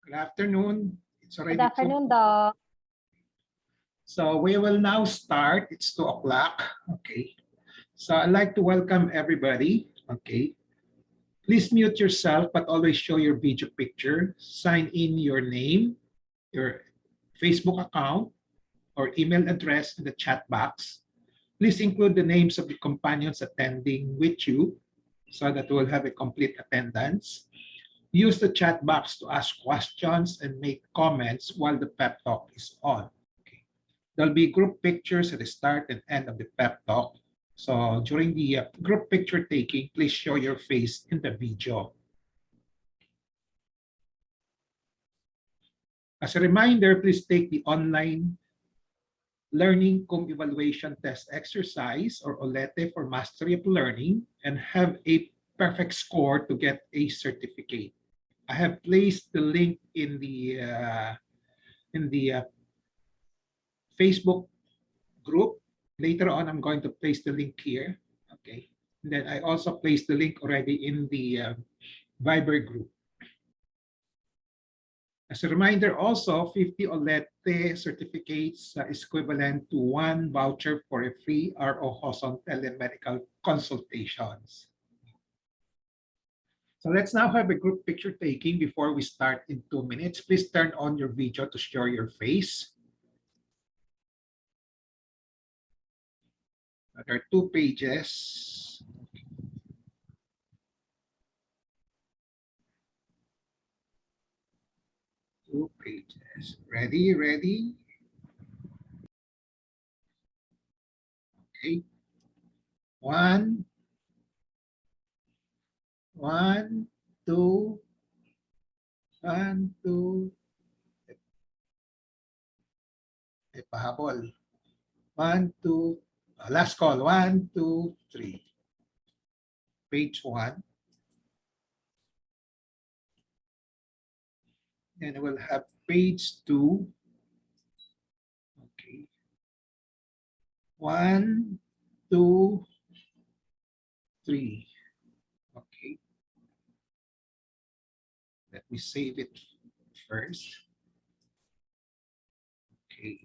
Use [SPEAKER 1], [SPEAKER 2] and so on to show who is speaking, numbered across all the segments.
[SPEAKER 1] Good afternoon. It's already
[SPEAKER 2] Good afternoon, Doc.
[SPEAKER 1] So we will now start. It's 2 o'clock. Okay. So I'd like to welcome everybody. Okay. Please mute yourself, but always show your video picture. Sign in your name, your Facebook account, or email address in the chat box. Please include the names of the companions attending with you so that we'll have a complete attendance. Use the chat box to ask questions and make comments while the pep talk is on. Okay. There'll be group pictures at the start and end of the pep talk. So during the group picture taking, please show your face in the video. As a reminder, please take the online Learning Cum Evaluation Test Exercise, or OLETE, for Mastery of Learning and have a perfect score to get a certificate. I have placed the link in the Facebook group. Later on, I'm going to place the link here. Okay. And then I also placed the link already in the Viber group. As a reminder, also 50 OLETE certificates is equivalent to 1 voucher for a free ROJoson telemedical consultations. So let's now have a group picture taking before we start in 2 minutes. Please turn on your video to show your face. There are 2 pages. 2 pages. Ready, ready? Okay. 1, 2, 1, 2. Pahabol. 1, 2. Last call. 1, 2, 3. Page 1. And we'll have page 2. Okay. 1, 2, 3. Okay. Let me save it first. Okay.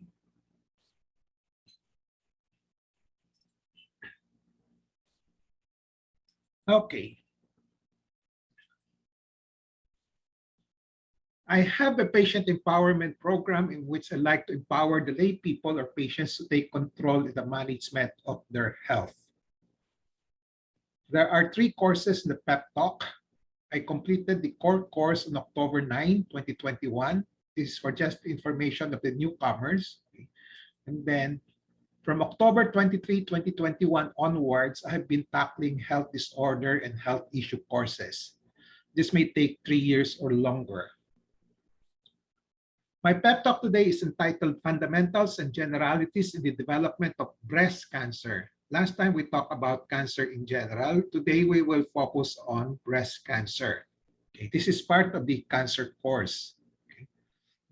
[SPEAKER 1] Okay. I have a patient empowerment program in which I like to empower the lay people or patients to take control in the management of their health. There are 3 courses in the PEP Talk. I completed the core course on October 9, 2021. This is for just information of the newcomers. And then from October 23, 2021 onwards, I have been tackling health disorder and health issue courses. This may take 3 years or longer. My pep talk today is entitled Fundamentals and Generalities in the Development of Breast Cancer. Last time we talked about cancer in general. Today we will focus on breast cancer. Okay, this is part of the cancer course. Okay.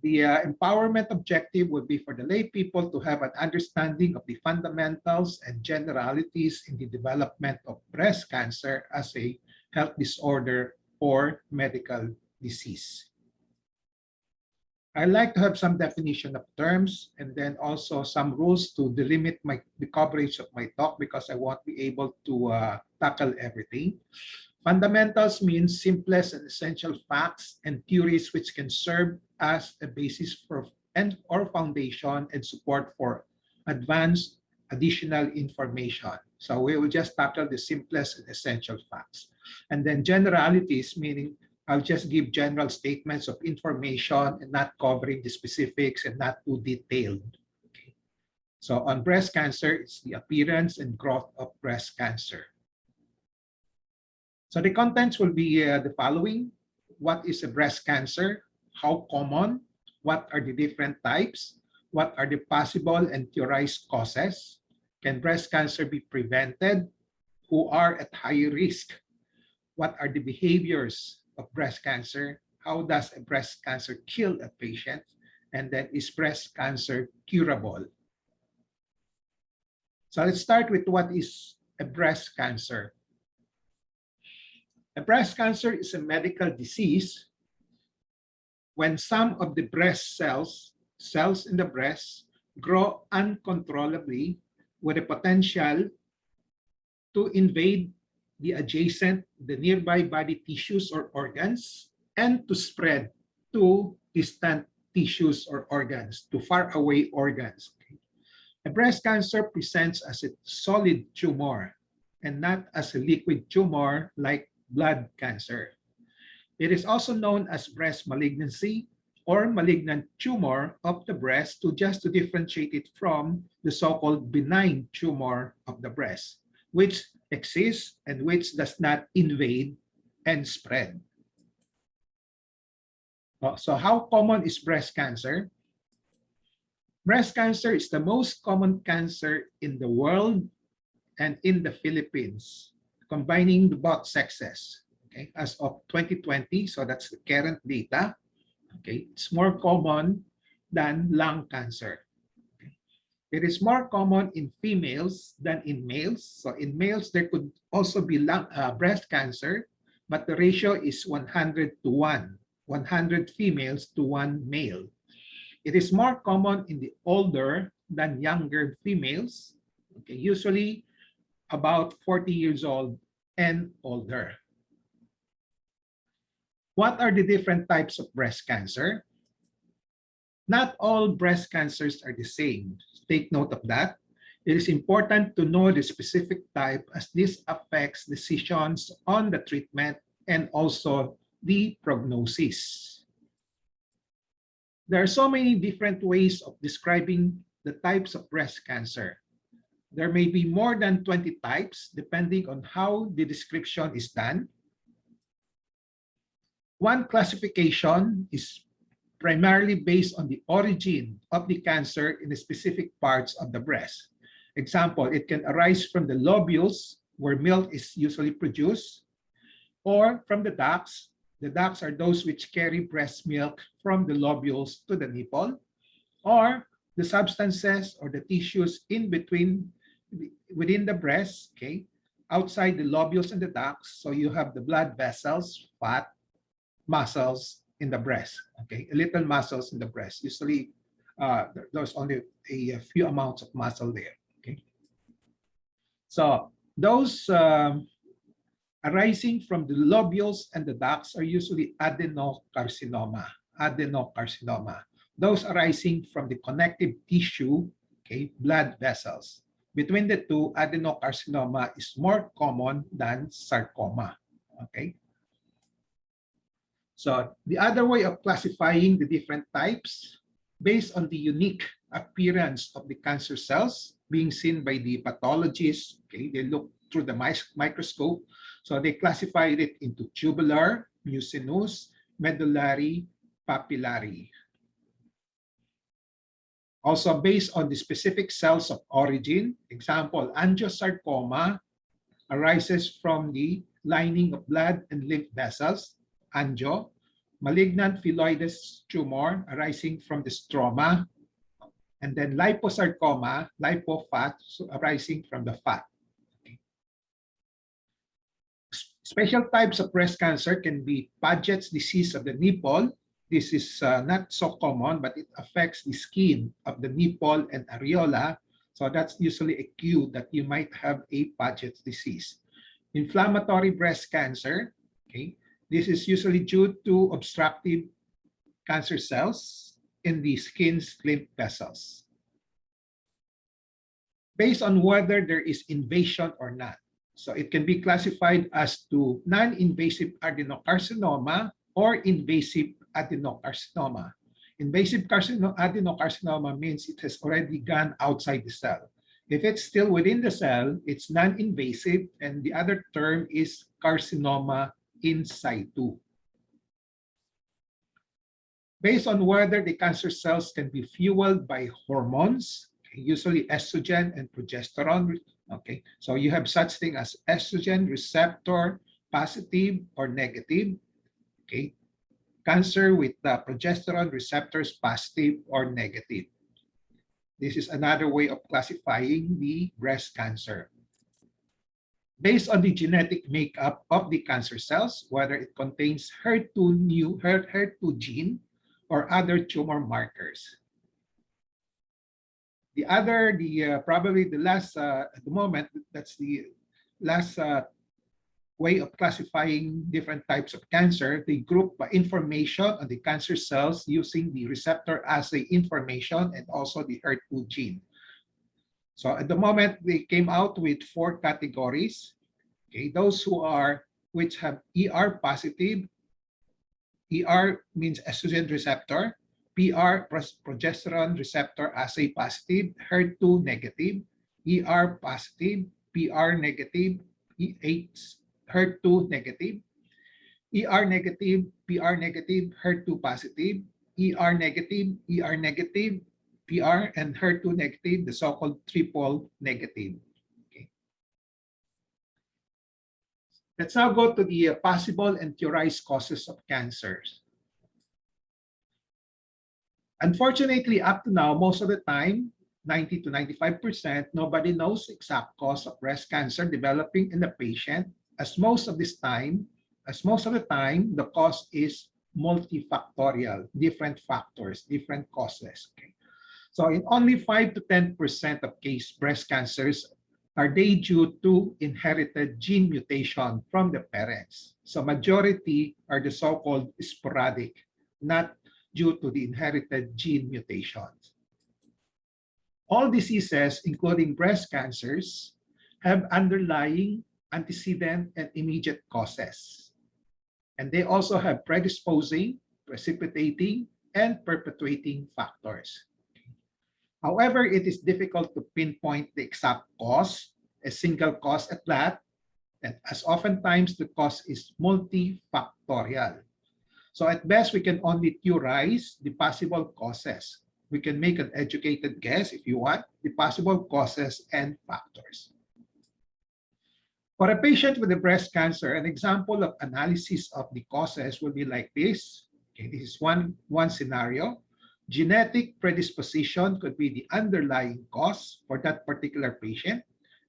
[SPEAKER 1] The empowerment objective would be for the lay people to have an understanding of the fundamentals and generalities in the development of breast cancer as a health disorder or medical disease. I like to have some definition of terms and then also some rules to delimit the coverage of my talk because I won't be able to tackle everything. Fundamentals means simplest and essential facts and theories which can serve as a basis for or foundation and support for advanced additional information. So we will just tackle the simplest and essential facts. And then generalities, meaning I'll just give general statements of information and not covering the specifics and not too detailed. Okay. So on breast cancer, it's the appearance and growth of breast cancer. So the contents will be the following. What is a breast cancer? How common? What are the different types? What are the possible and theorized causes? Can breast cancer be prevented? Who are at high risk? What are the behaviors of breast cancer? How does a breast cancer kill a patient? And then, is breast cancer curable? So let's start with what is a breast cancer. A breast cancer is a medical disease when some of the breast cells in the breast, grow uncontrollably with a potential to invade the nearby body tissues or organs, and to spread to distant tissues or organs, to far away organs. A breast cancer presents as a solid tumor and not as a liquid tumor like blood cancer. It is also known as breast malignancy or malignant tumor of the breast, to differentiate it from the so-called benign tumor of the breast, which exists and which does not invade and spread. So how common is breast cancer? Breast cancer is the most common cancer in the world and in the Philippines, combining both sexes. Okay, as of 2020, so that's the current data. Okay, it's more common than lung cancer. Okay. It is more common in females than in males. So in males, there could also be breast cancer, but the ratio is 100 to 1, 100 females to 1 male. It is more common in the older than younger females, okay, usually about 40 years old and older. What are the different types of breast cancer? Not all breast cancers are the same. Take note of that. It is important to know the specific type, as this affects decisions on the treatment and also the prognosis. There are so many different ways of describing the types of breast cancer. There may be more than 20 types depending on how the description is done. One classification is primarily based on the origin of the cancer in the specific parts of the breast. Example, it can arise from the lobules, where milk is usually produced, or from the ducts. The ducts are those which carry breast milk from the lobules to the nipple, or the substances or the tissues in between, within the breast, okay, outside the lobules and the ducts. So you have the blood vessels, fat, muscles in the breast, okay, little muscles in the breast. Usually, there's only a few amounts of muscle there, okay. So those arising from the lobules and the ducts are usually adenocarcinoma. Those arising from the connective tissue, okay, blood vessels. Between the two, adenocarcinoma is more common than sarcoma, okay? So the other way of classifying the different types, based on the unique appearance of the cancer cells being seen by the pathologists, okay, they look through the microscope. So they classified it into tubular, mucinous, medullary, papillary. Also based on the specific cells of origin, example, angiosarcoma arises from the lining of blood and lymph vessels, angio. Malignant phylloides tumor arising from the stroma. And then liposarcoma, lipofat, so arising from the fat. Special types of breast cancer can be Paget's disease of the nipple. This is not so common, but it affects the skin of the nipple and areola. So that's usually a cue that you might have a Paget's disease. Inflammatory breast cancer, okay, this is usually due to obstructive cancer cells in the skin's lymph vessels. Based on whether there is invasion or not. So it can be classified as to non-invasive adenocarcinoma or invasive adenocarcinoma. Invasive adenocarcinoma means it has already gone outside the cell. If it's still within the cell, it's non-invasive, and the other term is carcinoma in situ. Based on whether the cancer cells can be fueled by hormones, usually estrogen and progesterone. Okay, so you have such thing as estrogen receptor positive or negative. Okay, cancer with the progesterone receptors positive or negative. This is another way of classifying the breast cancer. Based on the genetic makeup of the cancer cells, whether it contains HER2 gene or other tumor markers. Probably the last, at the moment, that's the last way of classifying different types of cancer. They group information on the cancer cells using the receptor assay information and also the HER2 gene. So at the moment, they came out with 4 categories. Okay, those which have ER positive. ER means estrogen receptor. PR, progesterone receptor assay positive. HER2 negative. ER positive. PR negative. HER2 negative. ER negative. PR negative. HER2 positive. ER negative. ER negative. PR and HER2 negative, the so-called triple negative. Okay. Let's now go to the possible and theorized causes of cancers. Unfortunately, up to now, most of the time, 90 to 95%, nobody knows the exact cause of breast cancer developing in the patient, as most of the time, the cause is multifactorial, different factors, different causes. Okay. So in only 5 to 10% of breast cancers are they due to inherited gene mutation from the parents. So majority are the so-called sporadic, not due to the inherited gene mutations. All diseases, including breast cancers, have underlying antecedent and immediate causes. And they also have predisposing, precipitating, and perpetuating factors. However, it is difficult to pinpoint the exact cause, a single cause at that, and as oftentimes the cause is multifactorial. So at best, we can only theorize the possible causes. We can make an educated guess, if you want, the possible causes and factors. For a patient with a breast cancer, an example of analysis of the causes will be like this. Okay, this is one scenario. Genetic predisposition could be the underlying cause for that particular patient.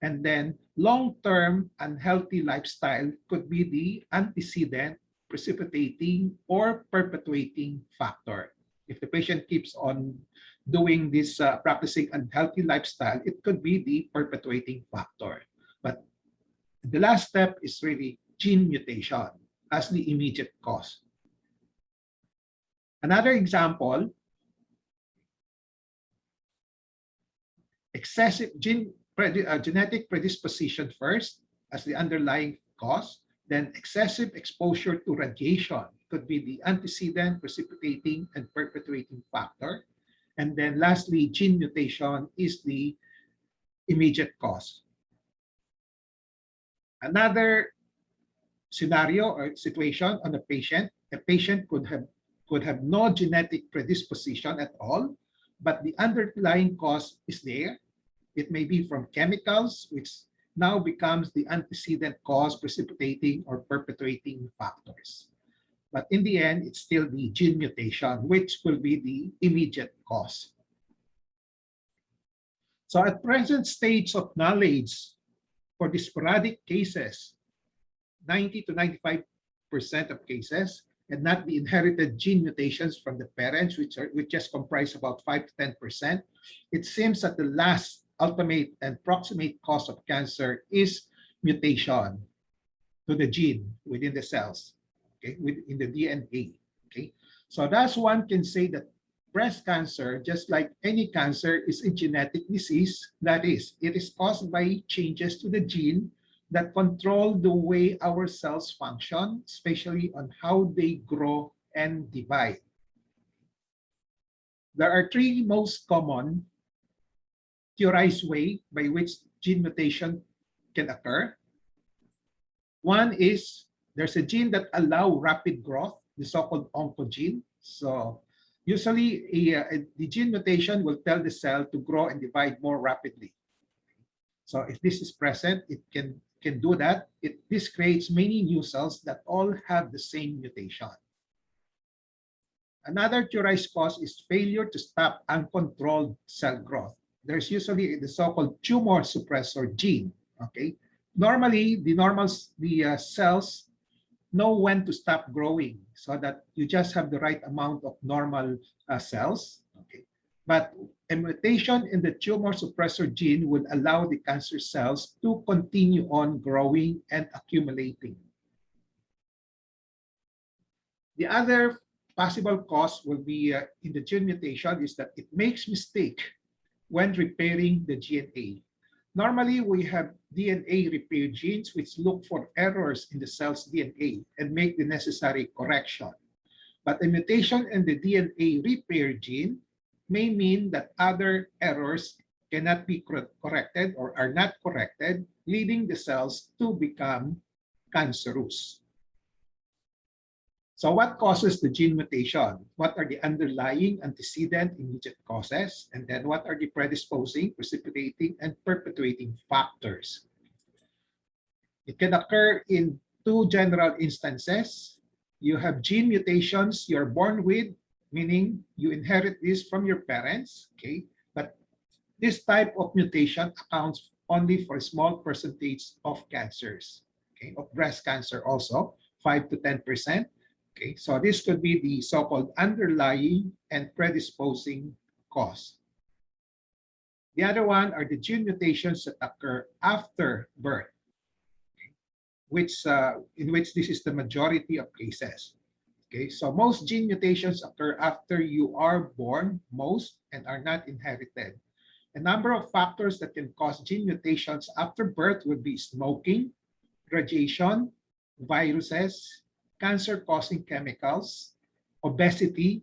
[SPEAKER 1] And then long-term unhealthy lifestyle could be the antecedent, precipitating, or perpetuating factor. If the patient keeps on doing this, practicing unhealthy lifestyle, it could be the perpetuating factor. But the last step is really gene mutation as the immediate cause. Another example, excessive genetic predisposition first as the underlying cause, then excessive exposure to radiation could be the antecedent, precipitating, and perpetuating factor. And then lastly, gene mutation is the immediate cause. Another scenario or situation on a patient could have no genetic predisposition at all, but the underlying cause is there. It may be from chemicals, which now becomes the antecedent cause, precipitating or perpetuating factors. But in the end, it's still the gene mutation, which will be the immediate cause. So at present stage of knowledge for the sporadic cases, 90 to 95% of cases, and not the inherited gene mutations from the parents, which just comprise about 5 to 10%, it seems that the last ultimate and proximate cause of cancer is mutation to the gene within the cells, okay, within the DNA. Okay, so that's one can say that breast cancer, just like any cancer, is a genetic disease. That is, it is caused by changes to the gene that control the way our cells function, especially on how they grow and divide. There are 3 most common theorized way by which gene mutation can occur. One is there's a gene that allows rapid growth, the so-called oncogene. So usually the gene mutation will tell the cell to grow and divide more rapidly. So if this is present, it can do that. This creates many new cells that all have the same mutation. Another theorized cause is failure to stop uncontrolled cell growth. There's usually the so-called tumor suppressor gene. Okay, normally the cells know when to stop growing so that you just have the right amount of normal cells. Okay. But a mutation in the tumor suppressor gene will allow the cancer cells to continue on growing and accumulating. The other possible cause will be in the gene mutation is that it makes mistake when repairing the DNA. Normally, we have DNA repair genes which look for errors in the cell's DNA and make the necessary correction. But a mutation in the DNA repair gene may mean that other errors cannot be corrected or are not corrected, leading the cells to become cancerous. So what causes the gene mutation? What are the underlying antecedent immediate causes? And then what are the predisposing, precipitating, and perpetuating factors? It can occur in two general instances. You have gene mutations you're born with, meaning you inherit this from your parents, okay? But this type of mutation accounts only for a small percentage of cancers, okay? Of breast cancer also, 5 to 10%. Okay, so this could be the so-called underlying and predisposing cause. The other one are the gene mutations that occur after birth, okay, in which this is the majority of cases. Okay, so most gene mutations occur after you are born, most, and are not inherited. A number of factors that can cause gene mutations after birth would be smoking, radiation, viruses, cancer-causing chemicals, obesity,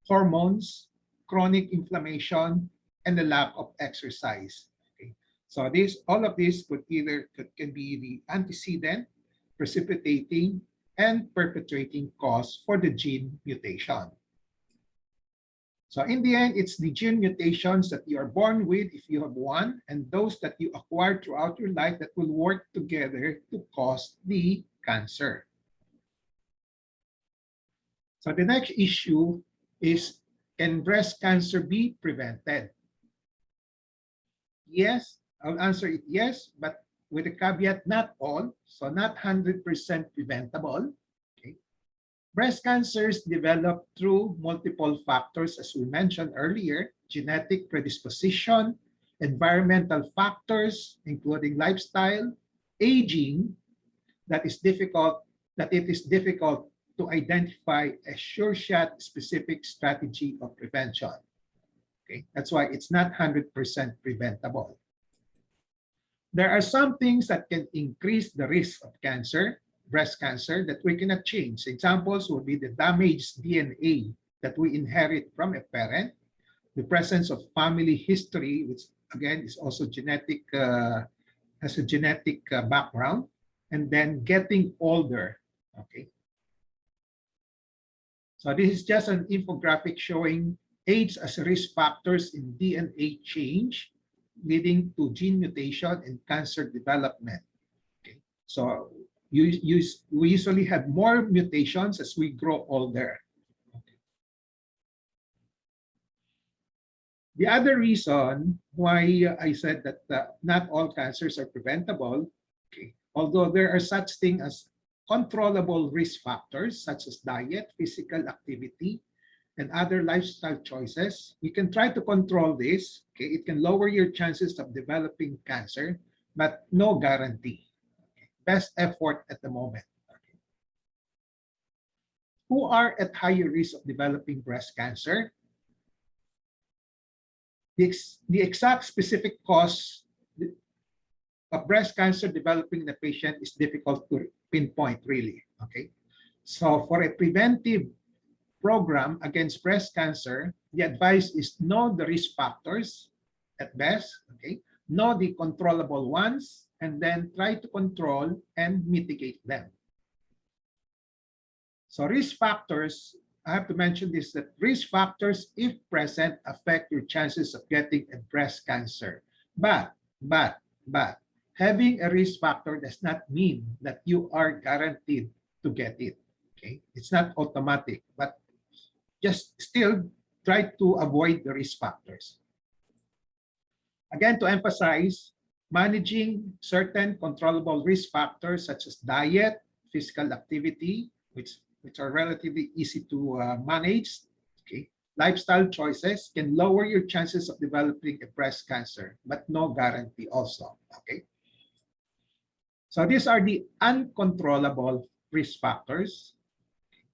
[SPEAKER 1] hormones, chronic inflammation, and the lack of exercise. Okay. So all of this can be the antecedent, precipitating, and perpetuating cause for the gene mutation. So in the end, it's the gene mutations that you are born with, if you have one, and those that you acquire throughout your life that will work together to cause the cancer. So the next issue is, can breast cancer be prevented? Yes, I'll answer it yes, but with a caveat, not all, so not 100% preventable. Okay. Breast cancers develop through multiple factors, as we mentioned earlier: genetic predisposition, environmental factors, including lifestyle, aging, that it is difficult to identify a sure-shot specific strategy of prevention. Okay, that's why it's not 100% preventable. There are some things that can increase the risk of cancer, breast cancer, that we cannot change. Examples would be the damaged DNA that we inherit from a parent, the presence of family history, which again is also genetic, has a genetic background, and then getting older. Okay. So this is just an infographic showing age as risk factors in DNA change, leading to gene mutation and cancer development. Okay. So we usually have more mutations as we grow older. Okay. The other reason why I said that not all cancers are preventable, okay, although there are such things as controllable risk factors such as diet, physical activity, and other lifestyle choices, we can try to control this. Okay, it can lower your chances of developing cancer, but no guarantee. Okay. Best effort at the moment. Okay. Who are at higher risk of developing breast cancer? The exact specific cause of breast cancer developing in the patient is difficult to pinpoint, really. Okay, so for a preventive program against breast cancer, the advice is know the risk factors at best, okay, know the controllable ones, and then try to control and mitigate them. So risk factors, I have to mention this, that risk factors, if present, affect your chances of getting a breast cancer. But having a risk factor does not mean that you are guaranteed to get it. Okay, it's not automatic, but just still try to avoid the risk factors. Again, to emphasize, managing certain controllable risk factors such as diet, physical activity, which are relatively easy to manage. Okay. Lifestyle choices can lower your chances of developing a breast cancer, but no guarantee also. Okay. So these are the uncontrollable risk factors.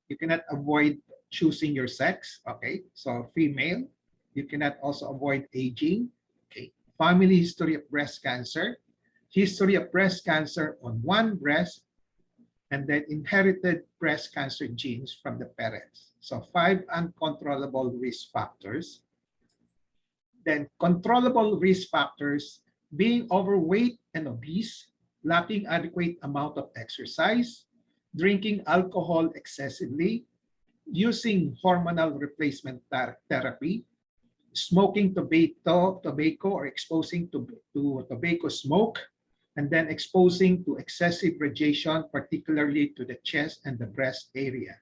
[SPEAKER 1] You cannot avoid choosing your sex. Okay. So female. You cannot also avoid aging. Okay. Family history of breast cancer. History of breast cancer on one breast, and then inherited breast cancer genes from the parents. So 5 uncontrollable risk factors. Then controllable risk factors, being overweight and obese, lacking adequate amount of exercise, drinking alcohol excessively, using hormonal replacement therapy, smoking tobacco or exposing to tobacco smoke, and then exposing to excessive radiation, particularly to the chest and the breast area.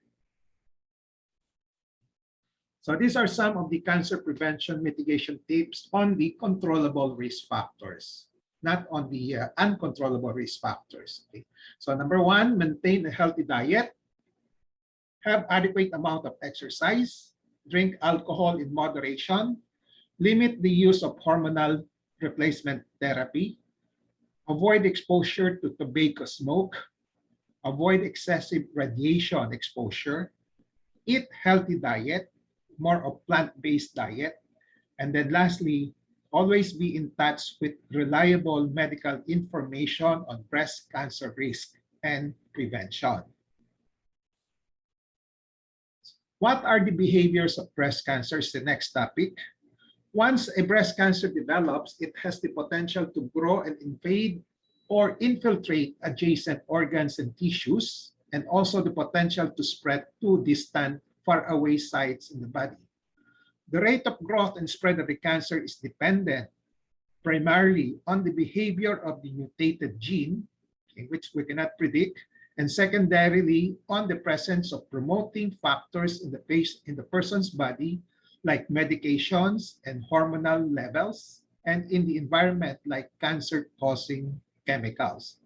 [SPEAKER 1] So these are some of the cancer prevention mitigation tips on the controllable risk factors, not on the uncontrollable risk factors. Okay? So number 1, maintain a healthy diet, have adequate amount of exercise, drink alcohol in moderation, limit the use of hormonal replacement therapy, avoid exposure to tobacco smoke, avoid excessive radiation exposure, eat healthy diet, more of plant-based diet, and then lastly, always be in touch with reliable medical information on breast cancer risk and prevention. What are the behaviors of breast cancer is the next topic. Once a breast cancer develops, it has the potential to grow and invade or infiltrate adjacent organs and tissues, and also the potential to spread to distant, far away sites in the body. The rate of growth and spread of the cancer is dependent primarily on the behavior of the mutated gene, okay, which we cannot predict, and secondarily on the presence of promoting factors in the person's body, like medications and hormonal levels, and in the environment like cancer-causing chemicals.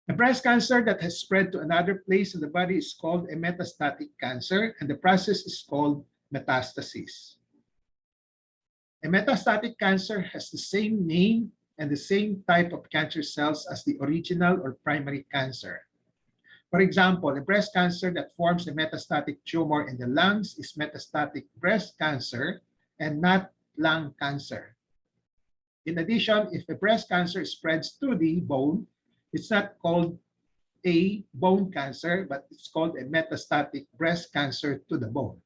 [SPEAKER 1] A breast cancer that has spread to another place in the body is called a metastatic cancer, and the process is called metastasis. A metastatic cancer has the same name and the same type of cancer cells as the original or primary cancer. For example, a breast cancer that forms a metastatic tumor in the lungs is metastatic breast cancer and not lung cancer. In addition, if a breast cancer spreads to the bone, it's not called a bone cancer, but it's called a metastatic breast cancer to the bone.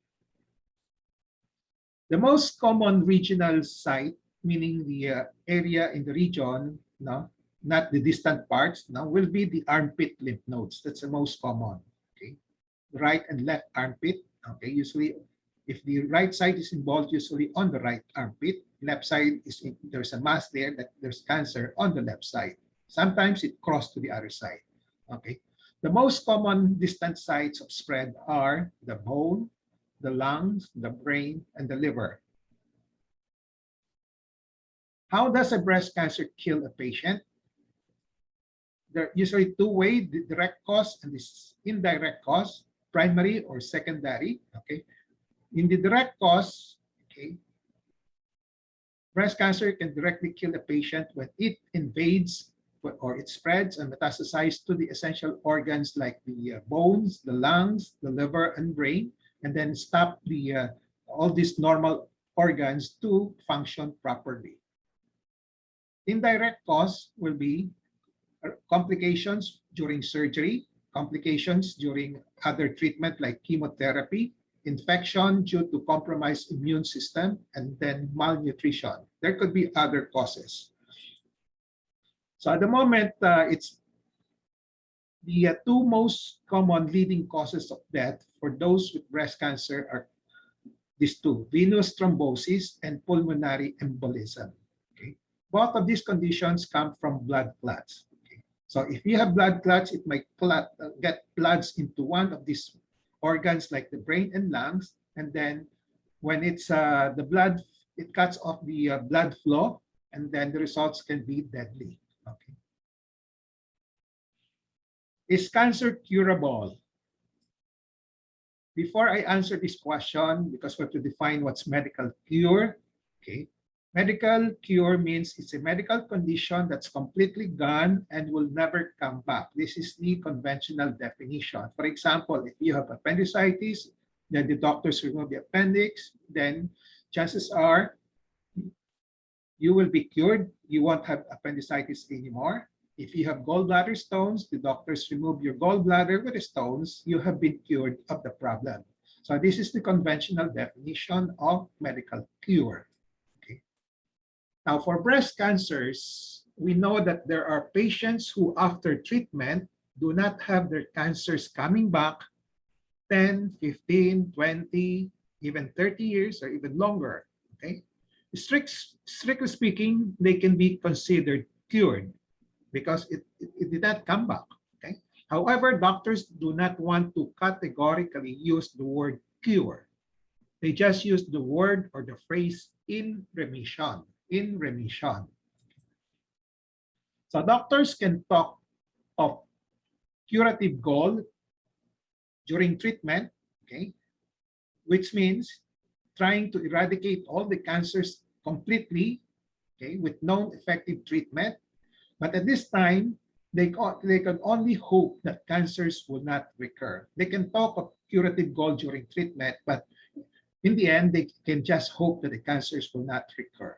[SPEAKER 1] The most common regional site, meaning the area in the region, no, not the distant parts, no, will be the armpit lymph nodes. That's the most common. Okay, right and left armpit. Okay, usually, if the right side is involved, usually on the right armpit. Left side is there's a mass there that there's cancer on the left side. Sometimes it crosses to the other side. Okay, the most common distant sites of spread are the bone, the lungs, the brain, and the liver. How does a breast cancer kill a patient? There are usually 2 ways: the direct cause and this indirect cause, primary or secondary. Okay, in the direct cause, okay, breast cancer can directly kill a patient when it invades or it spreads and metastasizes to the essential organs like the bones, the lungs, the liver, and brain, and then stop the all these normal organs to function properly. Indirect cause will be complications during surgery, complications during other treatment like chemotherapy, infection due to compromised immune system, and then malnutrition. There could be other causes. So at the moment, it's the 2 most common leading causes of death for those with breast cancer are these 2: venous thrombosis and pulmonary embolism. Okay? Both of these conditions come from blood clots. Okay? So if you have blood clots, it might get bloods into one of these organs like the brain and lungs, and then when it's the blood, it cuts off the blood flow, and then the results can be deadly. Okay. Is cancer curable? Before I answer this question, because we have to define what's medical cure, okay? Medical cure means it's a medical condition that's completely gone and will never come back. This is the conventional definition. For example, if you have appendicitis, then the doctors remove the appendix, then chances are you will be cured. You won't have appendicitis anymore. If you have gallbladder stones, the doctors remove your gallbladder with the stones, you have been cured of the problem. So this is the conventional definition of medical cure. Okay. Now for breast cancers, we know that there are patients who after treatment do not have their cancers coming back 10, 15, 20, even 30 years or even longer. Okay. Strictly speaking, they can be considered cured because it did not come back. Okay. However, doctors do not want to categorically use the word cure. They just use the word or the phrase in remission. In remission. So doctors can talk of curative goal during treatment, okay, which means trying to eradicate all the cancers completely, okay, with known effective treatment. But at this time, they can only hope that cancers will not recur. They can talk of curative goal during treatment, but in the end, they can just hope that the cancers will not recur.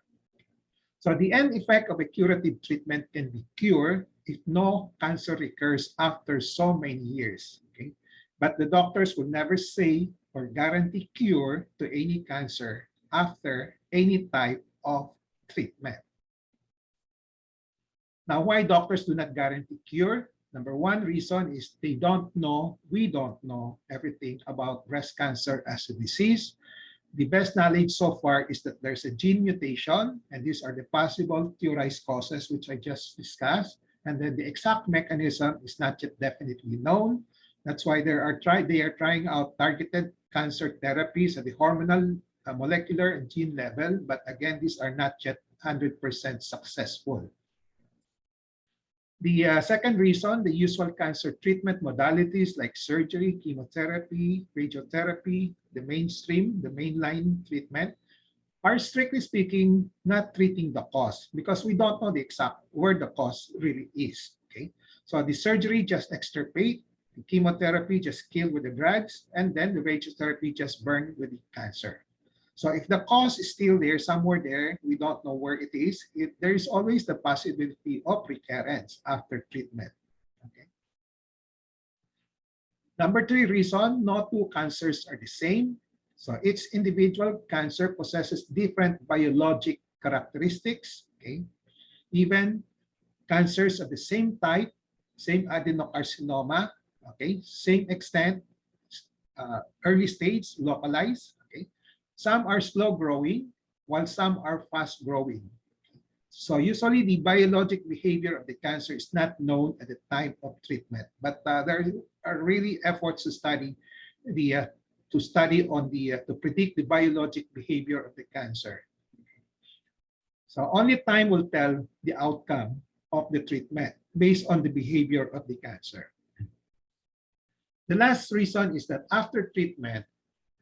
[SPEAKER 1] So the end effect of a curative treatment can be cure if no cancer recurs after so many years. Okay? But the doctors will never say or guarantee cure to any cancer after any type of treatment. Now, why doctors do not guarantee cure? Number one reason is we don't know everything about breast cancer as a disease. The best knowledge so far is that there's a gene mutation, and these are the possible theorized causes, which I just discussed. And then the exact mechanism is not yet definitely known. That's why they are trying out targeted cancer therapies at the hormonal, molecular, and gene level. But again, these are not yet 100% successful. The second reason, the usual cancer treatment modalities like surgery, chemotherapy, radiotherapy, the mainstream, the mainline treatment, are strictly speaking not treating the cause because we don't know the exact where the cause really is. Okay, so the surgery just extirpate, the chemotherapy just kill with the drugs, and then the radiotherapy just burn with the cancer. So if the cause is still there, somewhere there, we don't know where it is, there is always the possibility of recurrence after treatment. Okay. Number three reason, no two cancers are the same. So each individual cancer possesses different biologic characteristics. Okay. Even cancers of the same type, same adenocarcinoma, okay, same extent, early stage, localized. Some are slow growing, while some are fast growing. So usually the biologic behavior of the cancer is not known at the time of treatment, but there are really efforts to study to predict the biologic behavior of the cancer. So only time will tell the outcome of the treatment based on the behavior of the cancer. The last reason is that after treatment,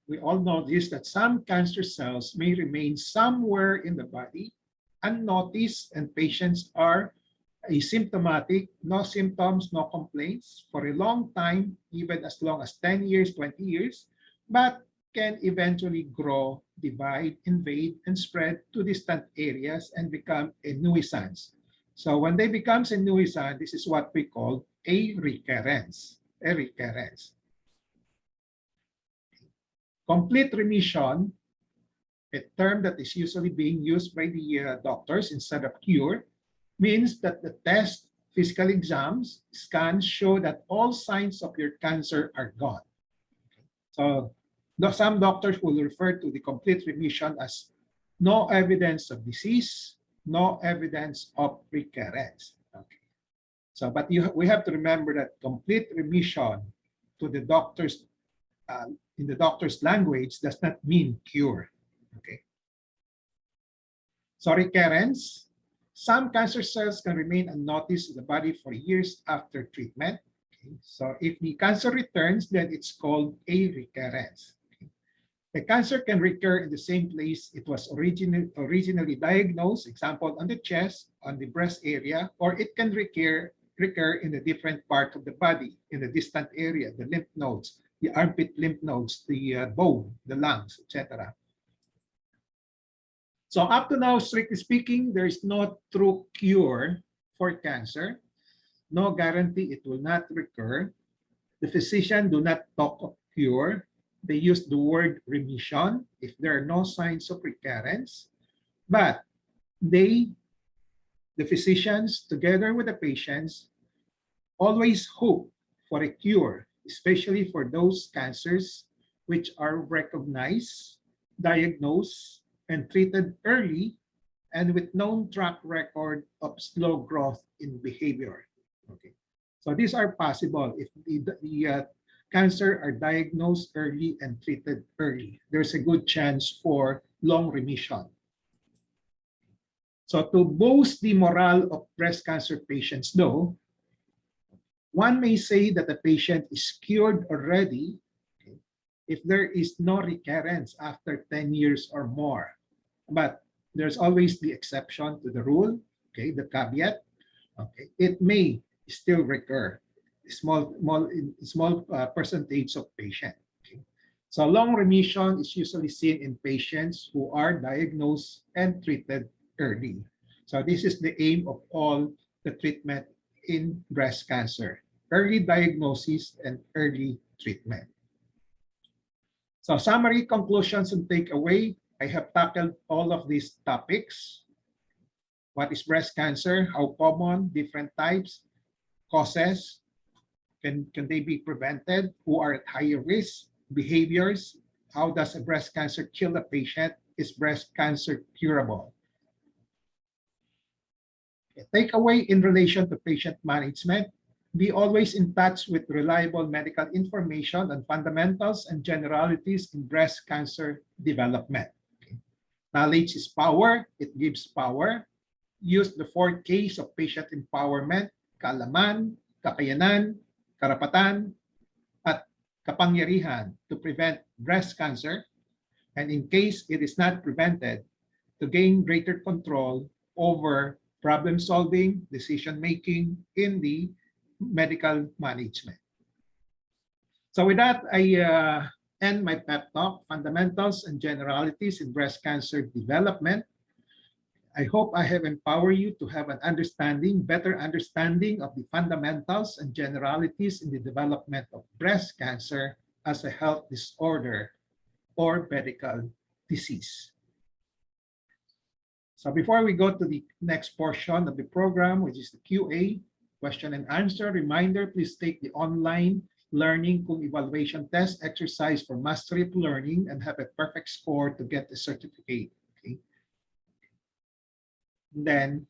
[SPEAKER 1] we all know this, that some cancer cells may remain somewhere in the body unnoticed and patients are asymptomatic, no symptoms, no complaints for a long time, even as long as 10 years, 20 years, but can eventually grow, divide, invade, and spread to distant areas and become a nuisance. So when they become a nuisance, this is what we call a recurrence. A recurrence. Complete remission, a term that is usually being used by the doctors instead of cure, means that the test, physical exams, scans show that all signs of your cancer are gone. So some doctors will refer to the complete remission as no evidence of disease, no evidence of recurrence. Okay. So, but we have to remember that complete remission to the doctor's in the doctor's language does not mean cure. Okay. So recurrence, some cancer cells can remain unnoticed in the body for years after treatment. Okay. So if the cancer returns, then it's called a recurrence. Okay. The cancer can recur in the same place it was originally diagnosed, example on the chest, on the breast area, or it can recur in a different part of the body, in the distant area, the lymph nodes, the armpit lymph nodes, the bone, the lungs, etc. So up to now, strictly speaking, there is no true cure for cancer. No guarantee it will not recur. The physician do not talk of cure. They use the word remission if there are no signs of recurrence. But the physicians, together with the patients, always hope for a cure, especially for those cancers which are recognized, diagnosed, and treated early and with known track record of slow growth in behavior. Okay, so these are possible if the cancer are diagnosed early and treated early. There's a good chance for long remission. So to boost the morale of breast cancer patients, though, one may say that the patient is cured already, okay, if there is no recurrence after 10 years or more. But there's always the exception to the rule, okay, the caveat. Okay, it may still recur, small percentage of patient. Okay. So long remission is usually seen in patients who are diagnosed and treated early. So this is the aim of all the treatment in breast cancer: early diagnosis and early treatment. So summary, conclusions, and takeaway. I have tackled all of these topics. What is breast cancer? How common? Different types? Causes? Can they be prevented? Who are at higher risk? Behaviors? How does a breast cancer kill a patient? Is breast cancer curable? A takeaway in relation to patient management: be always in touch with reliable medical information on fundamentals and generalities in breast cancer development. Okay. Knowledge is power. It gives power. Use the 4 Ks of patient empowerment: kaalaman, kakayanan, karapatan, at kapangyarihan to prevent breast cancer, and in case it is not prevented, to gain greater control over problem solving, decision making in the medical management. So with that, I end my pep talk, Fundamentals and Generalities in Breast Cancer Development. I hope I have empowered you to have an understanding, better understanding of the fundamentals and generalities in the development of breast cancer as a health disorder or medical disease. So before we go to the next portion of the program, which is the QA, question and answer, reminder, please take the online learning kung evaluation test exercise for mastery of learning and have a perfect score to get the certificate. Okay. And then,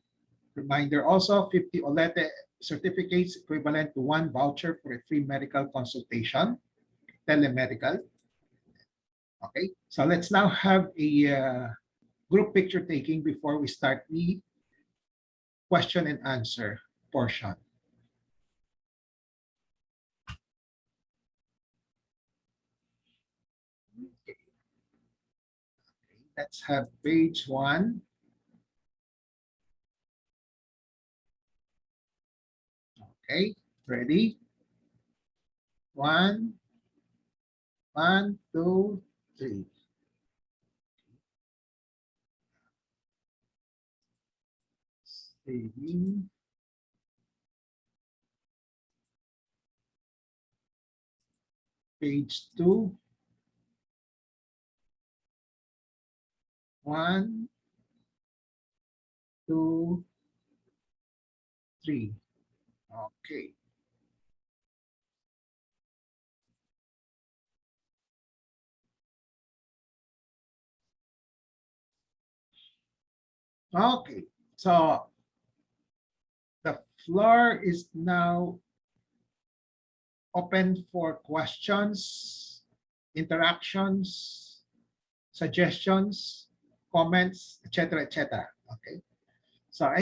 [SPEAKER 1] reminder also, 50 OLETE certificates equivalent to 1 voucher for a free medical consultation, telemedical. Okay, so let's now have a group picture taking before we start the question and answer portion. Okay. Let's have page 1. Okay, ready? 1, 2, 3. Saving. Page 2. 1, 2, 3. Okay. Okay, so the floor is now open for questions, interactions, suggestions, comments, etc., etc. Okay.